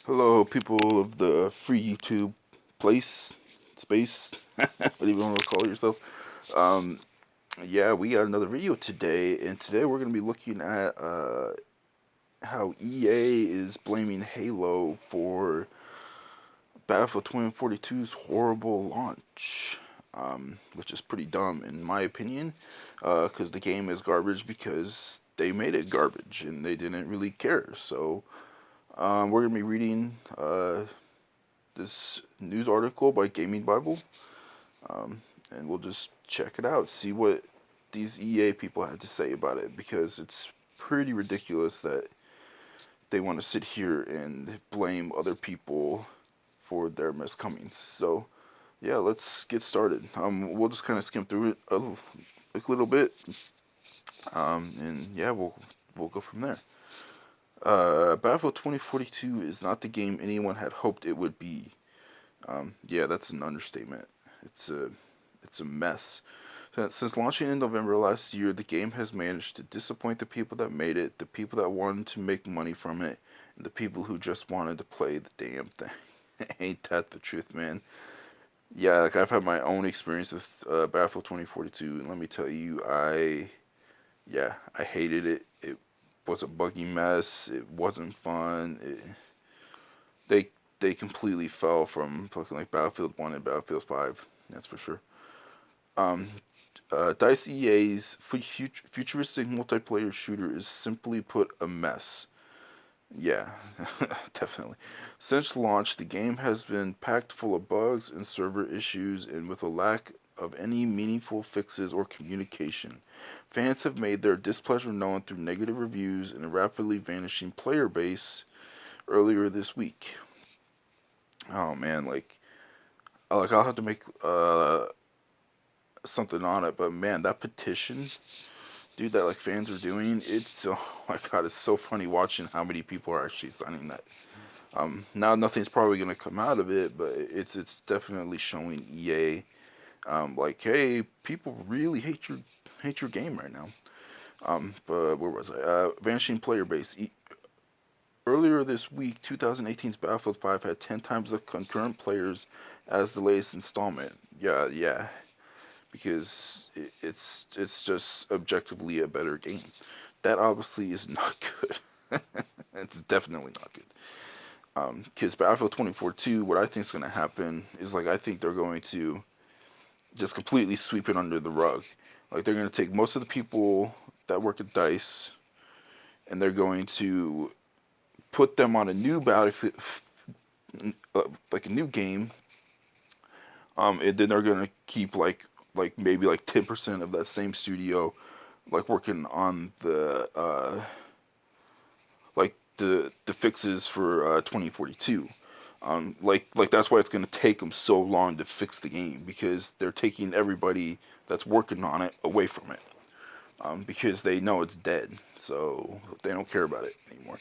Hello, people of the free YouTube space, whatever you want to call yourself. Um, yeah, we got another video today, and today we're going to be looking at how EA is blaming Halo for Battlefield 2042's horrible launch, which is pretty dumb in my opinion, because the game is garbage because they made it garbage and they didn't really care. So we're going to be reading this news article by Gaming Bible, and we'll just check it out, see what these EA people had to say about it, because it's pretty ridiculous that they want to sit here and blame other people for their miscomings. So, yeah, let's get started. We'll just kind of skim through it a little bit, and yeah, we'll go from there. Battlefield 2042 is not the game anyone had hoped it would be. Yeah, that's an understatement. It's a it's a mess. Since launching in November last year, the game has managed to disappoint the people that made it, the people that wanted to make money from it, and the people who just wanted to play the damn thing. Ain't that the truth, man? Yeah, like I've had my own experience with Battlefield 2042, and let me tell you, I hated it. It was a buggy mess. It wasn't fun. They they completely fell from looking like Battlefield 1 and Battlefield 5. That's for sure. Um, DICE EA's futuristic multiplayer shooter is simply put a mess. Yeah, definitely. Since launch, the game has been packed full of bugs and server issues, and with a lack of any meaningful fixes or communication. Fans have made their displeasure known through negative reviews and a rapidly vanishing player base earlier this week. Oh man, like I'll have to make something on it, but man, that petition, dude, that like fans are doing, it's oh my god, it's so funny watching how many people are actually signing that. Now nothing's probably gonna come out of it, but it's definitely showing EA, like, hey, people really hate your game right now. But where was I? Vanishing player base. Earlier this week, 2018's Battlefield 5 had 10 times the concurrent players as the latest installment. Yeah, because it's just objectively a better game. That obviously is not good. It's definitely not good. Because Battlefield 2042, what I think is going to happen is like I think they're going to just completely sweep it under the rug. Like they're going to take most of the people that work at Dice and they're going to put them on a new Battlefield, like a new game. And then they're going to keep like maybe like 10% of that same studio like working on the fixes for 2042. Like that's why it's going to take them so long to fix the game, because they're taking everybody that's working on it away from it, because they know it's dead, so they don't care about it anymore.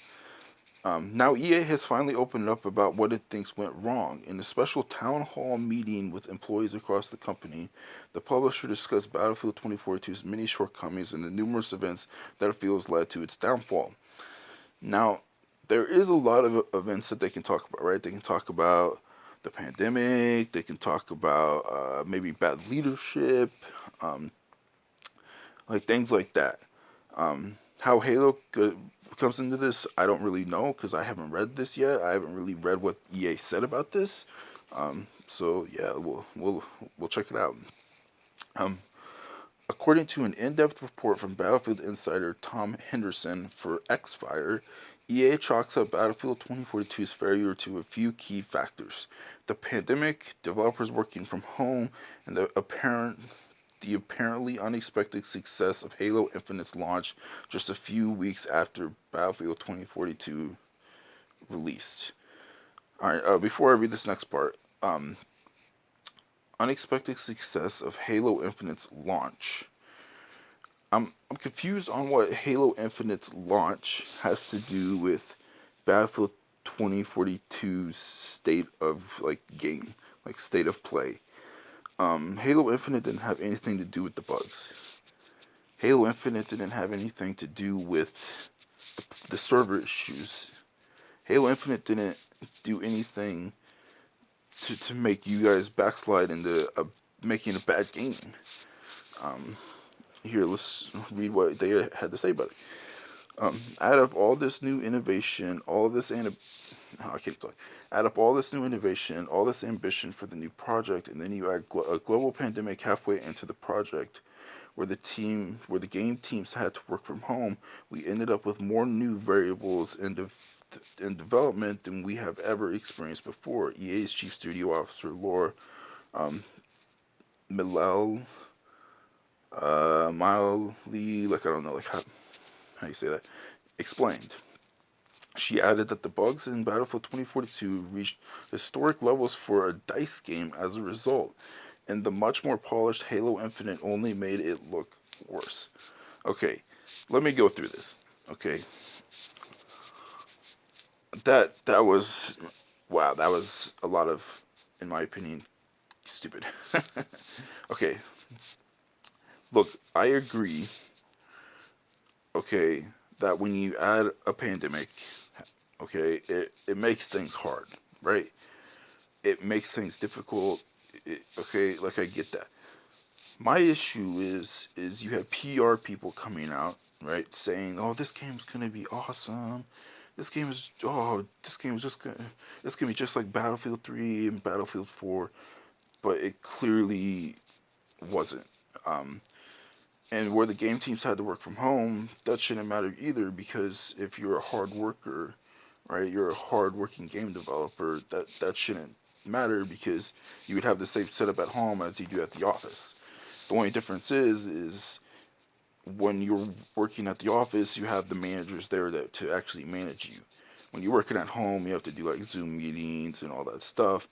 Now EA has finally opened up about what it thinks went wrong. In a special town hall meeting with employees across the company, the publisher discussed Battlefield 2042's many shortcomings and the numerous events that it feels led to its downfall. Now, there is a lot of events that they can talk about, right? They can talk about the pandemic. They can talk about maybe bad leadership, um, like things like that. How Halo comes into this, I don't really know because I haven't read this yet. I haven't really read what EA said about this. So yeah, we'll check it out. Um, According to an in-depth report from Battlefield insider Tom Henderson for Xfire, EA chalks up Battlefield 2042's failure to a few key factors: the pandemic, developers working from home, and the apparently unexpected success of Halo Infinite's launch just a few weeks after Battlefield 2042 released. All right, before I read this next part, unexpected success of Halo Infinite's launch. I'm confused on what Halo Infinite's launch has to do with Battlefield 2042's state of like game, like state of play. Halo Infinite didn't have anything to do with the bugs. Halo Infinite didn't have anything to do with the server issues. Halo Infinite didn't do anything to make you guys backslide into making a bad game. Um, Here, let's read what they had to say about it. Out of all this new innovation, all of this I can't talk. Add up all this new innovation, all this ambition for the new project, and then you add a global pandemic halfway into the project, where the game teams had to work from home. We ended up with more new variables in development than we have ever experienced before. EA's chief studio officer Laura um, Milel, Miley, like I don't know, like how you say that, explained. She added that the bugs in Battlefield 2042 reached historic levels for a DICE game as a result, and the much more polished Halo Infinite only made it look worse. Okay, let me go through this. Okay, that was wow. That was a lot of, in my opinion, stupid. Okay, look, I agree. Okay, that when you add a pandemic, okay, it makes things hard, right? It makes things difficult. Okay, like I get that. My issue is you have PR people coming out, right, saying, "Oh, this game's gonna be awesome. This game is just gonna, it's gonna be just like Battlefield 3 and Battlefield 4," but it clearly wasn't. Um, and where the game teams had to work from home, that shouldn't matter either because if you're a hard worker, right, you're a hard working game developer, that shouldn't matter because you would have the same setup at home as you do at the office. The only difference is when you're working at the office, you have the managers there to actually manage you. When you're working at home, you have to do like Zoom meetings and all that stuff.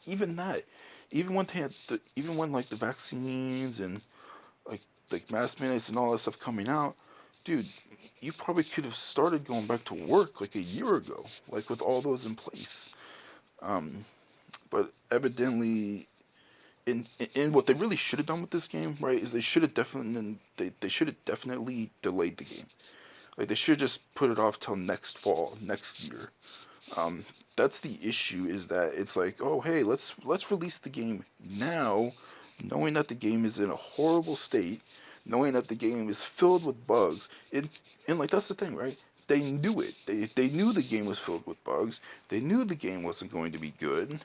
Even that, even when they had even when like the vaccines and like mask mandates and all that stuff coming out, dude, you probably could have started going back to work like a year ago, like with all those in place. Um, but evidently in what they really should have done with this game, right, is they should have definitely delayed the game. Like they should just put it off till next fall, next year. Um, that's the issue is that it's like, oh hey, let's release the game now, knowing that the game is in a horrible state, knowing that the game is filled with bugs. And like that's the thing, right? They knew it. They knew the game was filled with bugs. They knew the game wasn't going to be good,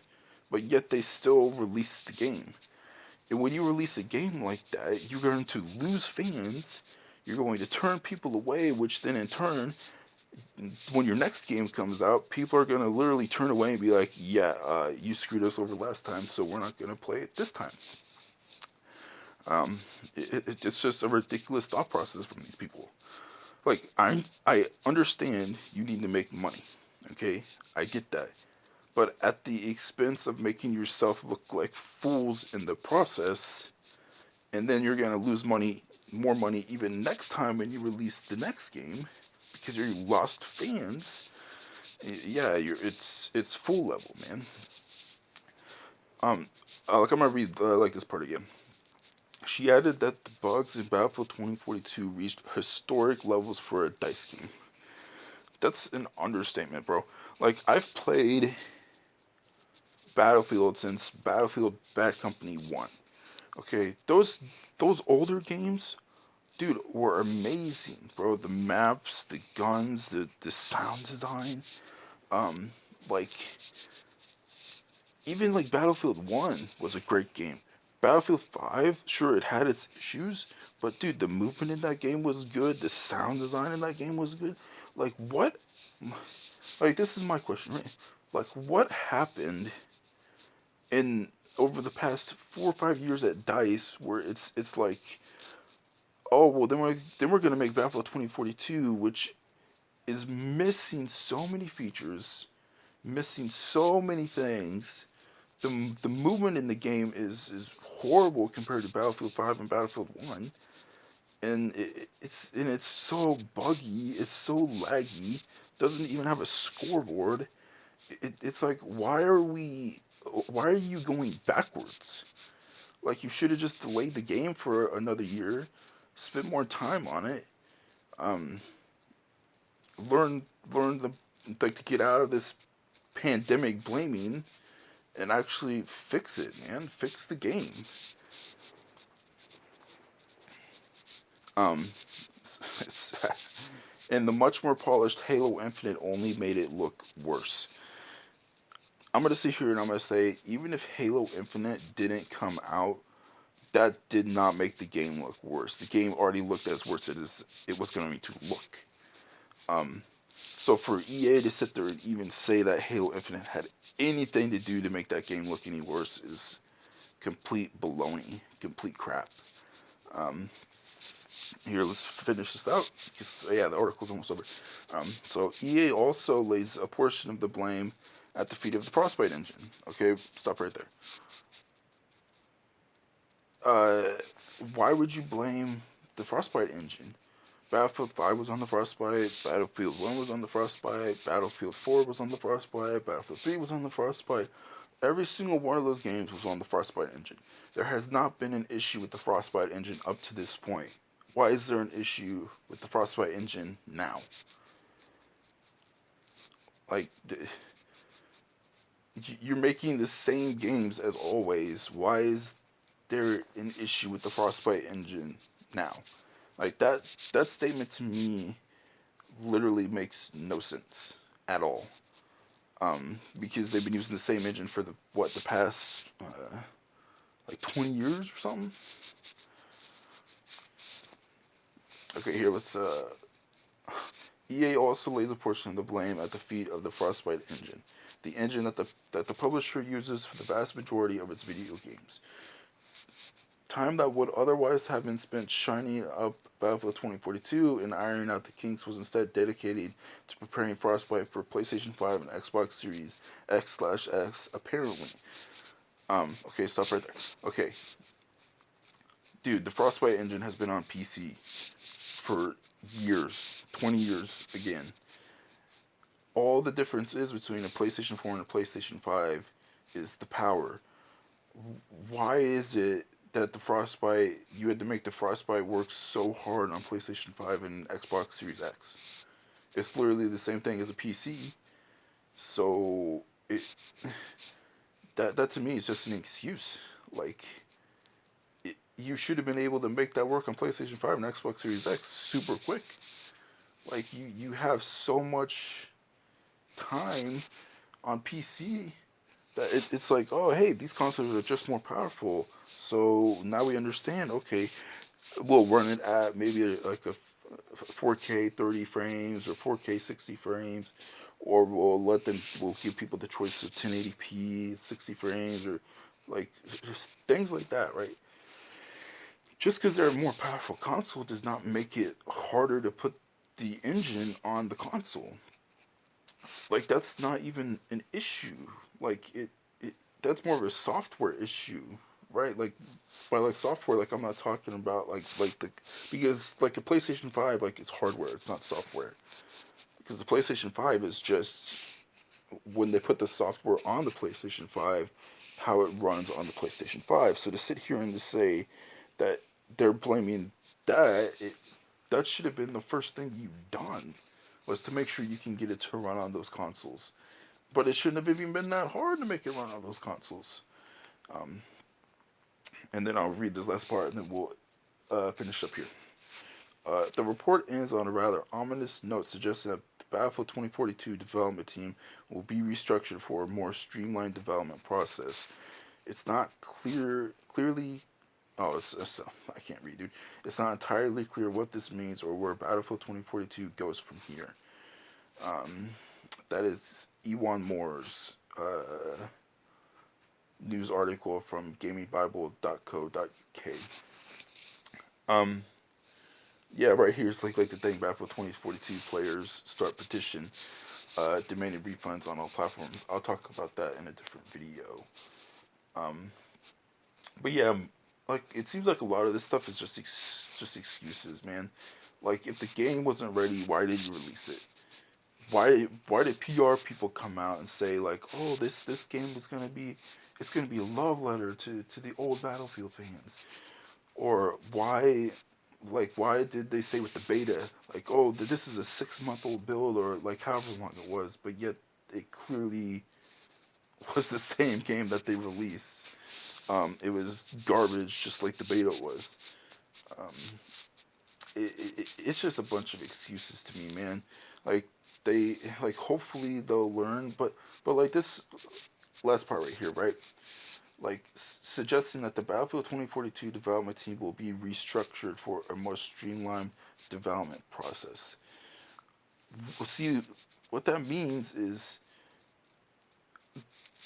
but yet they still released the game. And when you release a game like that, you're going to lose fans. You're going to turn people away, which then in turn, when your next game comes out, people are going to literally turn away and be like, yeah, you screwed us over last time, so we're not going to play it this time. Um, it's just a ridiculous thought process from these people. Like, I understand you need to make money, okay? I get that. But at the expense of making yourself look like fools in the process, and then you're gonna lose more money even next time when you release the next game because you lost fans. Yeah, it's full level, man. Um, like I'm gonna read like this part again. She added that the bugs in Battlefield 2042 reached historic levels for a DICE game. That's an understatement, bro. Like I've played Battlefield since Battlefield Bad Company 1. Okay, those older games, dude, were amazing, bro. The maps, the guns, the sound design, um, like even like Battlefield One was a great game. Battlefield 5, sure, it had its issues, but dude, the movement in that game was good. The sound design in that game was good. Like what? Like this is my question, right? Like what happened in over the past 4 or 5 years at Dice where it's like, oh well, then we're gonna make Battlefield 2042, which is missing so many features, missing so many things. The movement in the game is horrible compared to Battlefield 5 and Battlefield 1, and it's so buggy, it's so laggy. Doesn't even have a scoreboard. It's like why are you going backwards? Like you should have just delayed the game for another year, spent more time on it, um, learn learn the like to get out of this pandemic blaming and actually fix it, man. Fix the game. Um, and the much more polished Halo Infinite only made it look worse. I'm gonna sit here and I'm gonna say, even if Halo Infinite didn't come out, that did not make the game look worse. The game already looked as worse as it was going to look. Um, so for EA to sit there and even say that Halo Infinite had anything to do to make that game look any worse is complete baloney, complete crap. Um, Here, let's finish this out. Because, yeah, the article's almost over. So EA also lays a portion of the blame at the feet of the Frostbite engine. Okay, stop right there. Uh, why would you blame the Frostbite engine? Battlefield 5 was on the Frostbite, Battlefield 1 was on the Frostbite, Battlefield 4 was on the Frostbite, Battlefield 3 was on the Frostbite. Every single one of those games was on the Frostbite engine. There has not been an issue with the Frostbite engine up to this point. Why is there an issue with the Frostbite engine now? Like, you're making the same games as always. Why is there an issue with the Frostbite engine now? Like, that statement to me literally makes no sense at all. Because they've been using the same engine for the past like 20 years or something. Okay, here let's EA also lays a portion of the blame at the feet of the Frostbite engine, the engine that the publisher uses for the vast majority of its video games. Time that would otherwise have been spent shining up Battlefield 2042 and ironing out the kinks was instead dedicated to preparing Frostbite for PlayStation 5 and Xbox Series X/S, apparently. Okay, stop right there. Okay. Dude, the Frostbite engine has been on PC for years, 20 years again. All the difference is between a PlayStation 4 and a PlayStation 5 is the power. Why is it that the Frostbite, you had to make the Frostbite work so hard on PlayStation 5 and Xbox Series X? It's literally the same thing as a PC. So it that to me is just an excuse. Like, you should have been able to make that work on PlayStation 5 and Xbox Series X super quick. Like, you have so much time on PC that it's like, oh, hey, these consoles are just more powerful. So now we understand, okay, we'll run it at maybe like a 4K 30 frames or 4K 60 frames, or we'll give people the choice of 1080p 60 frames, or like just things like that, right? Just because they're a more powerful console does not make it harder to put the engine on the console. Like, that's not even an issue. Like, it that's more of a software issue, right? Like, by like software, like I'm not talking about like the, because like a PlayStation 5, like, it's hardware, it's not software. Because the PlayStation 5 is just when they put the software on the PlayStation 5, how it runs on the PlayStation 5. So to sit here and to say that they're blaming that should have been the first thing you've done, was to make sure you can get it to run on those consoles. But it shouldn't have even been that hard to make it run on those consoles. Um, and then I'll read this last part, and then we'll finish up here. The report ends on a rather ominous note suggesting that the Battlefield 2042 development team will be restructured for a more streamlined development process. It's not clearly. Oh, it's I can't read, dude. It's not entirely clear what this means or where Battlefield 2042 goes from here. Um, that is Ewan Moore's news article from gamingbible.co.uk. Um, yeah, right here is like the thing. Battlefield 2042 players start petition demanding refunds on all platforms. I'll talk about that in a different video. Um, but yeah, like, it seems like a lot of this stuff is just excuses, man. Like, if the game wasn't ready, why did you release it? Why did PR people come out and say, like, oh, this game was gonna be, it's gonna be a love letter to the old Battlefield fans? Or why like, why did they say with the beta, like, oh, this is a 6-month-old build, or like however long it was, but yet it clearly was the same game that they released. It was garbage, just like the beta was. Um, it's just a bunch of excuses to me, man. Like they, like, hopefully they'll learn, but like this last part right here, right? Like suggesting that the Battlefield 2042 development team will be restructured for a more streamlined development process. Well, see, what that means is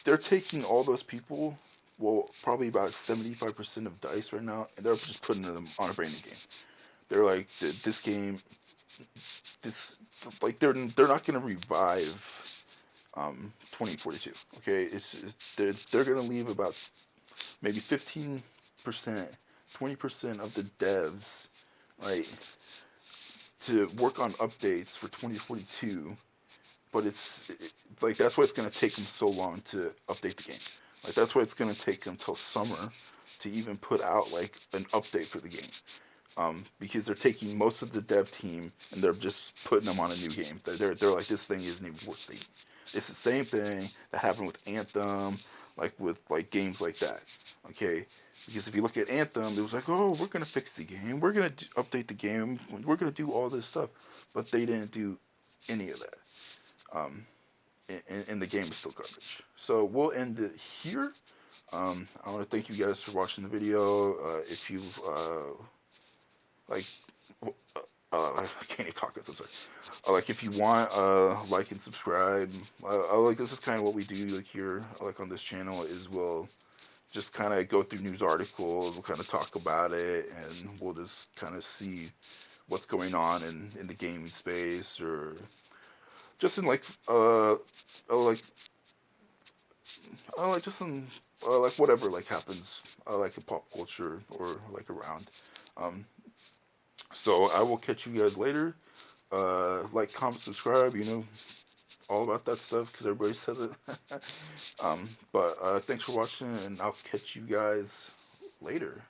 they're taking all those people, well, probably about 75% of DICE right now, and they're just putting them on a brand new game. They're like, this game, this, like, they're not gonna revive 2042. Okay, they're gonna leave about maybe 15%, 20% of the devs, right, to work on updates for 2042. But like, that's why it's gonna take them so long to update the game. Like, that's why it's gonna take them till summer to even put out like an update for the game. Because they're taking most of the dev team and they're just putting them on a new game. They're like, this thing isn't even worth seeing. It's the same thing that happened with Anthem, like with like games like that. Okay, because if you look at Anthem, it was like, oh, we're gonna fix the game, we're gonna update the game, we're gonna do all this stuff, but they didn't do any of that. Um, and the game is still garbage. So we'll end it here. I want to thank you guys for watching the video. If you've like I can't even talk. I'm sorry. Like, if you want, like and subscribe. Like, this is kind of what we do like here, like on this channel, is we'll just kind of go through news articles. We'll kind of talk about it, and we'll just kind of see what's going on in the gaming space, or just in like like just in like whatever like happens, like in pop culture or like around. Um, so I will catch you guys later. Like, comment, subscribe, all about that stuff because everybody says it. But thanks for watching, and I'll catch you guys later.